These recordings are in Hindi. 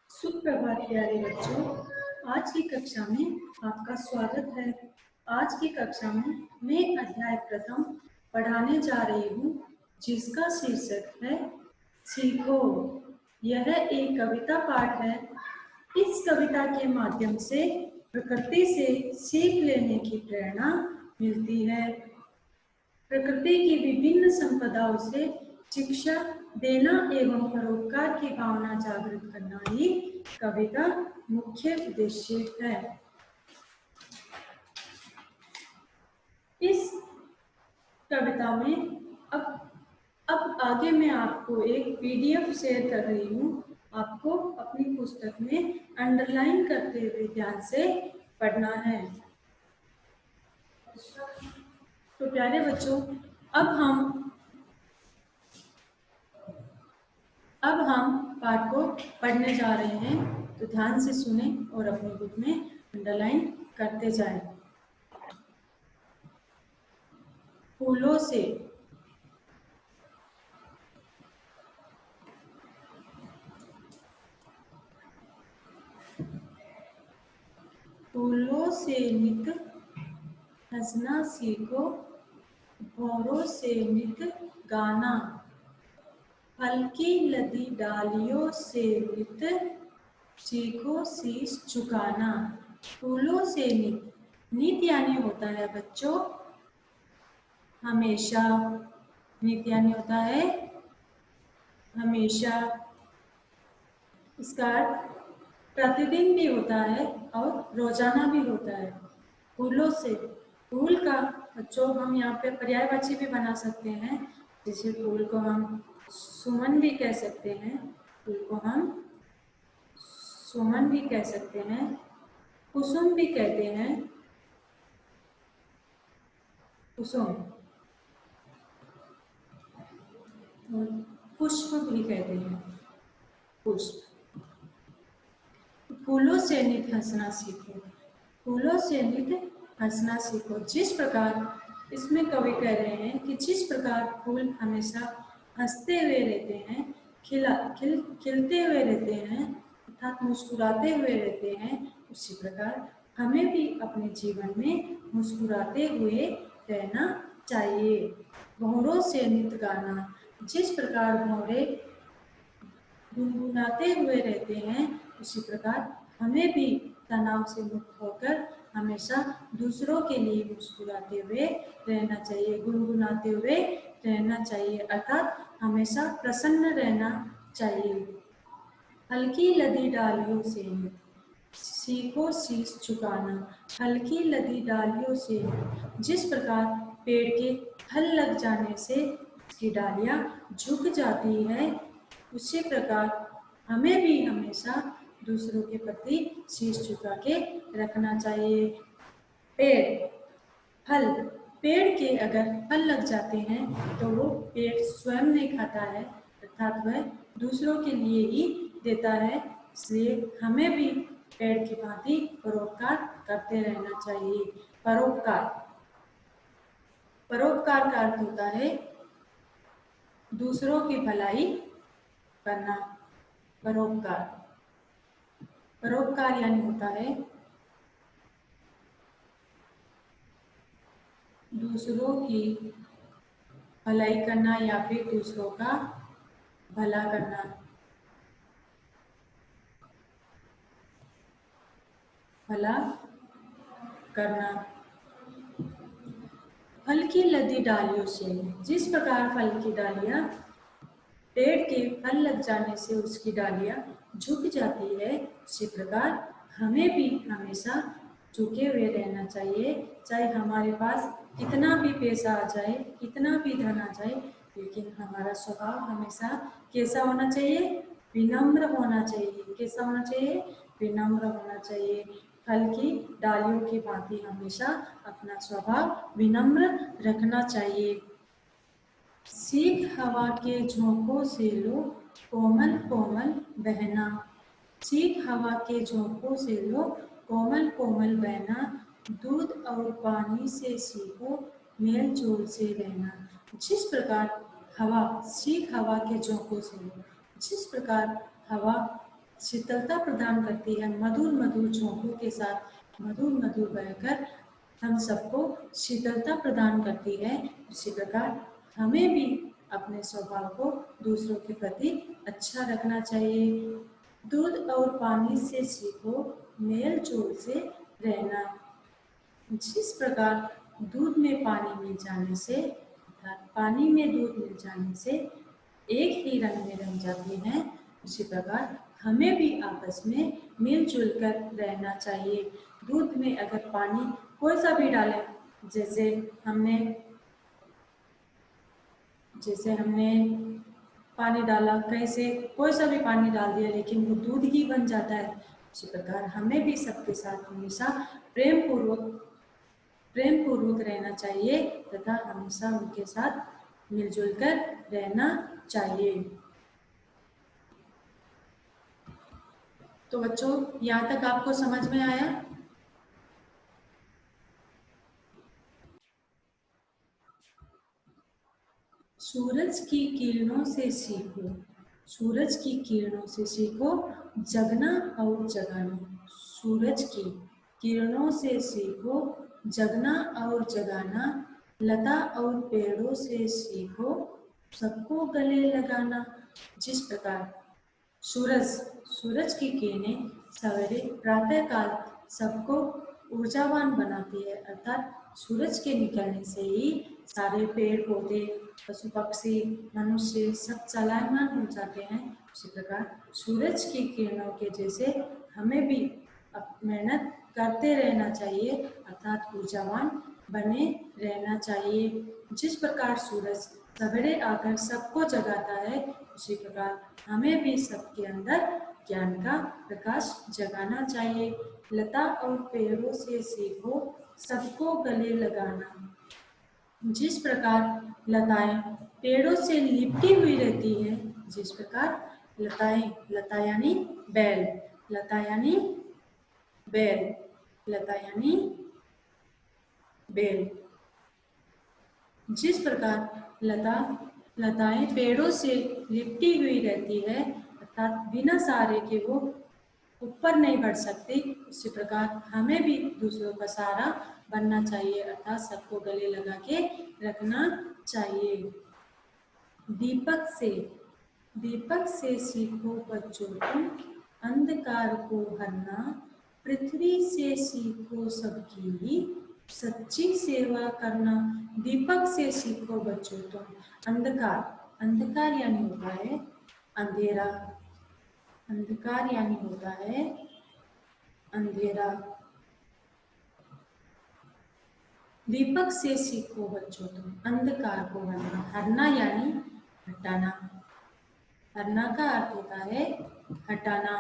सुप्रभात प्यारे बच्चों, आज की कक्षा में आपका स्वागत है। आज की कक्षा में मैं अध्याय प्रथम पढ़ाने जा रही हूँ, जिसका शीर्षक है सीखो। यह एक कविता पाठ है। इस कविता के माध्यम से प्रकृति से सीख लेने की प्रेरणा मिलती है। प्रकृति की विभिन्न संपदाओं से शिक्षा देना एवं परोपकार की भावना जागृत करना ही कवि का मुख्य उद्देश्य है। इस कविता में अब आगे मैं आपको एक पीडीएफ शेयर कर रही हूँ। आपको अपनी पुस्तक में अंडरलाइन करते हुए ध्यान से पढ़ना है। तो प्यारे बच्चों, अब हम पाठ को पढ़ने जा रहे हैं, तो ध्यान से सुने और अपनी बुक में अंडरलाइन करते जाएं। फूलों से नित हंसना सीखो, भौरों से नित गाना, हल्की लदी डालियों से नित सीखो शीश झुकाना। फूलों से नित यानी होता है बच्चों हमेशा। नित यानी होता है हमेशा। इसका प्रतिदिन भी होता है और रोजाना भी होता है। फूलों से, फूल का बच्चों हम यहाँ पे पर्यायवाची भी बना सकते हैं। जैसे फूल को हम सुमन भी कह सकते हैं, फूल को हम सुमन भी कह सकते हैं, कुसुम भी कहते हैं, कुसुम, और पुष्प भी कहते हैं, पुष्प। फूलों से नित हंसना सीखो, फूलों से नित हंसना सीखो। जिस प्रकार इसमें कवि कह रहे हैं कि जिस प्रकार फूल हमेशा हंसते हुए रहते हैं, खिलते हुए रहते हैं, अर्थात मुस्कुराते हुए रहते हैं, उसी प्रकार हमें भी अपने जीवन में मुस्कुराते हुए रहना चाहिए। भौरों से नित गाना, जिस प्रकार भौरे गुनगुनाते हुए रहते हैं, उसी प्रकार हमें भी तनाव से मुक्त होकर हमेशा दूसरों के लिए मुस्कुराते हुए रहना चाहिए, गुनगुनाते हुए रहना चाहिए, अर्थात हमेशा प्रसन्न रहना चाहिए। हल्की लदी डालियों से सीखो शीश झुकाना, हल्की लदी डालियों से, जिस प्रकार पेड़ के फल लग जाने से उसकी डालियां झुक जाती है, उसी प्रकार हमें भी हमेशा दूसरों के प्रति शीश झुका के रखना चाहिए। फल, पेड़ के अगर फल लग जाते हैं तो वो पेड़ स्वयं नहीं खाता है, अर्थात वह दूसरों के लिए ही देता है। इसलिए हमें भी पेड़ की भांति परोपकार करते रहना चाहिए। परोपकार का अर्थ होता है दूसरों की भलाई करना। परोपकार यानी होता है दूसरों की भलाई करना या फिर दूसरों का भला करना। फल की लदी डालियों से, जिस प्रकार फल की डालियां पेड़ के फल लग जाने से उसकी डालियां झुक जाती है, उसी प्रकार हमें भी हमेशा झुके हुए रहना चाहिए। चाहे हमारे पास कितना भी पैसा आ जाए, कितना भी धन आ जाए, लेकिन हमारा स्वभाव हमेशा कैसा होना चाहिए? विनम्र होना चाहिए। कैसा होना चाहिए? विनम्र होना चाहिए। फल की डालियों की भांति हमेशा अपना स्वभाव विनम्र रखना चाहिए। सीख हवा के झोंकों से लो कोमल कोमल बहना, सीख हवा के झोंकों से लो कोमल कोमल बहना, दूध और पानी से सीखो मेल जोल से रहना। जिस प्रकार सीख हवा के झोंकों से लो, जिस प्रकार हवा शीतलता प्रदान करती है, मधुर मधुर झोंकों के साथ मधुर मधुर बहकर हम सबको शीतलता प्रदान करती है। उसी प्रकार हमें भी अपने स्वभाव को दूसरों के प्रति अच्छा रखना चाहिए। दूध और पानी से सीखो मेल जोल से रहना। जिस प्रकार दूध में पानी मिल जाने से अर्थात पानी में दूध मिल जाने से एक ही रंग में रंग जाते हैं, उसी प्रकार हमें भी आपस में मिलजुल कर रहना चाहिए। दूध में अगर पानी कोई सा भी डालें, जैसे हमने पानी डाला, कहीं से कोई सा भी पानी डाल दिया लेकिन वो दूध ही बन जाता है। इसी प्रकार हमें भी सबके साथ हमेशा प्रेम पूर्वक रहना चाहिए तथा हमेशा उनके साथ मिलजुल कर रहना चाहिए। तो बच्चों, यहाँ तक आपको समझ में आया? सूरज की किरणों से सीखो, सूरज की किरणों से सीखो जगना और जगाना। सूरज की किरणों से सीखो जगना और जगाना। लता और पेड़ों से सीखो सबको गले लगाना। जिस प्रकार सूरज की किरणें सवेरे प्रातः काल सबको ऊर्जावान बनाती है, अर्थात सूरज के निकलने से ही सारे पेड़ पौधे, पशु पक्षी, मनुष्य सब चलायमान हो जाते हैं। उसी प्रकार सूरज की किरणों के जैसे हमें भी मेहनत करते रहना चाहिए, अर्थात ऊर्जावान बने रहना चाहिए। जिस प्रकार सूरज सवेरे आकर सबको जगाता है, उसी प्रकार हमें भी सबके अंदर ज्ञान का प्रकाश जगाना चाहिए। लता और पेड़ों से सीखो सबको गले लगाना। जिस प्रकार लताएं पेड़ों से लिपटी हुई रहती है, जिस प्रकार लता यानी बैल, लता यानी बैल, लता यानी बेल। जिस प्रकार लताएं पेड़ों से लिपटी हुई रहती है, अर्थात बिना सहारे के वो ऊपर नहीं बढ़ सकती, उसी प्रकार हमें भी दूसरों का सहारा बनना चाहिए, अर्थात सबको गले लगा के रखना चाहिए। दीपक से सीखो बच्चों तुम अंधकार को हरना। पृथ्वी से सीखो सबकी सच्ची सेवा करना। दीपक से सीखो बच्चों तुम अंधकार यानी होता है अंधेरा, अंधकार यानी होता है अंधेरा। दीपक से सीखो बच्चों तुम अंधकार को हरना। हरना यानी हटाना, हरना का अर्थ होता है हटाना।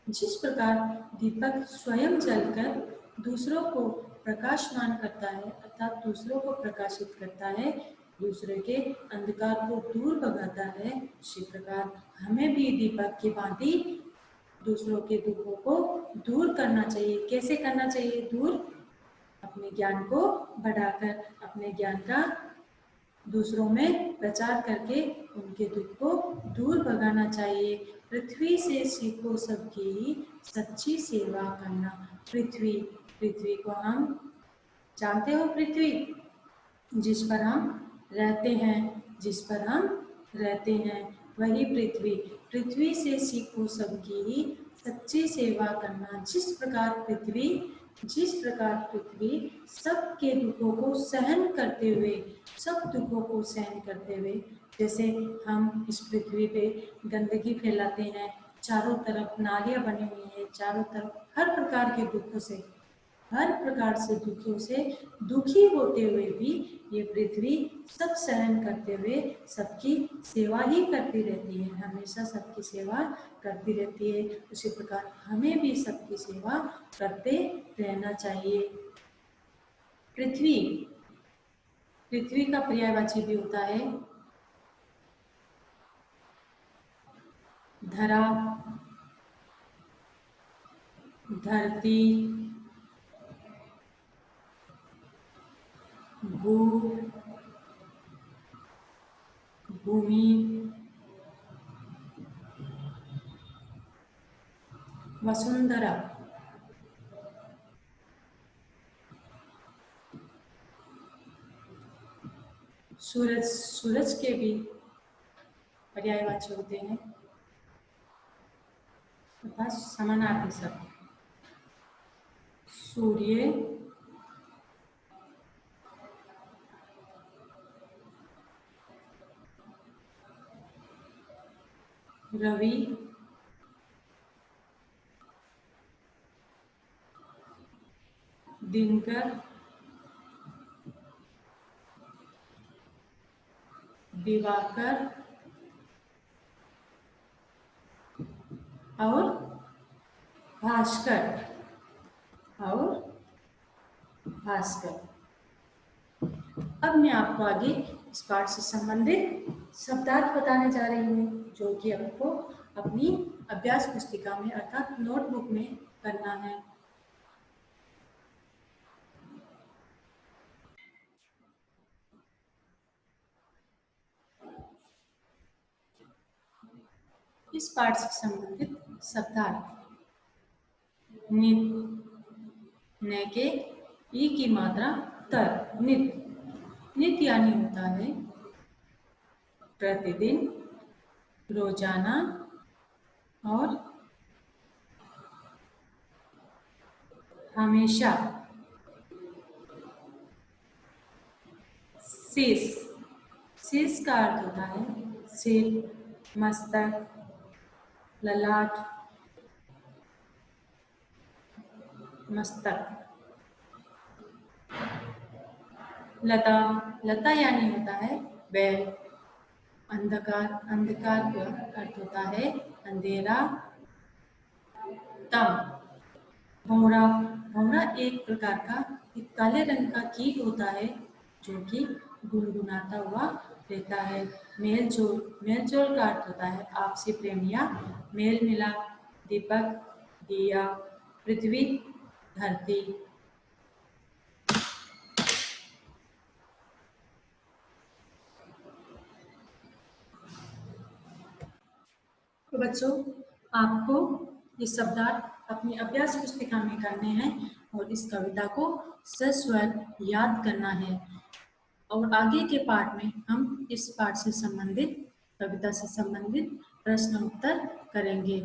जिस प्रकार दीपक स्वयं जलकर दूसरों को प्रकाशमान करता है, अर्थात दूसरों को प्रकाशित करता है, दूसरे के अंधकार को दूर भगाता है, उसी प्रकार हमें भी दीपक की भांति दूसरों के दुखों को दूर करना चाहिए। कैसे करना चाहिए दूर? अपने ज्ञान को बढ़ाकर, अपने ज्ञान का दूसरों में प्रचार करके उनके दुख को दूर भगाना चाहिए। पृथ्वी से सीखो सबकी सच्ची सेवा करना। पृथ्वी को हम जानते हो, पृथ्वी जिस पर हम रहते हैं वही पृथ्वी से सीखो सबकी सच्ची सेवा करना। जिस प्रकार पृथ्वी सबके दुखों को सहन करते हुए, जैसे हम इस पृथ्वी पे गंदगी फैलाते हैं, चारों तरफ नालियां बनी हुई हैं, चारों तरफ हर प्रकार से दुखों से दुखी होते हुए भी ये पृथ्वी सब सहन करते हुए सबकी सेवा ही करती रहती है, हमेशा सबकी सेवा करती रहती है। उसी प्रकार हमें भी सबकी सेवा करते रहना चाहिए। पृथ्वी का पर्यायवाची भी होता है धरा, धरती, भूमि, वसुंधरा। सूरज, सूरज के भी पर्यायवाची होते हैं तथा समानार्थी शब्द। सूर्य, रवि, दिनकर, दिवाकर और भास्कर अब मैं आपको आगे इस पाठ से संबंधित शब्दार्थ बताने जा रही हूँ, जो कि आपको अपनी अभ्यास पुस्तिका में अर्थात नोटबुक में करना है। इस पाठ से संबंधित शब्दार्थ। नित, न के ई की मात्रा तर, नित। नित यानी होता है प्रतिदिन, रोजाना और हमेशा। शीश, शीश का अर्थ होता है सिर, मस्तक, ललाट, मस्तक। लता, लता यानी होता है बैल। अंधकार, अंधकार का अर्थ होता है अंधेरा, तम। भौरा, भौरा एक प्रकार का एक काले रंग का कीट होता है जो कि गुनगुनाता हुआ रहता है। मेलजोल, मेलजोल का अर्थ होता है आपसी प्रेम या मेल मिलाप। दीपक, दिया, पृथ्वी, धरती। तो बच्चों, आपको ये शब्दार्थ अपनी अभ्यास पुस्तिका में करने हैं और इस कविता को सस्वर याद करना है। और आगे के पाठ में हम इस पाठ से संबंधित, कविता से संबंधित प्रश्न उत्तर करेंगे।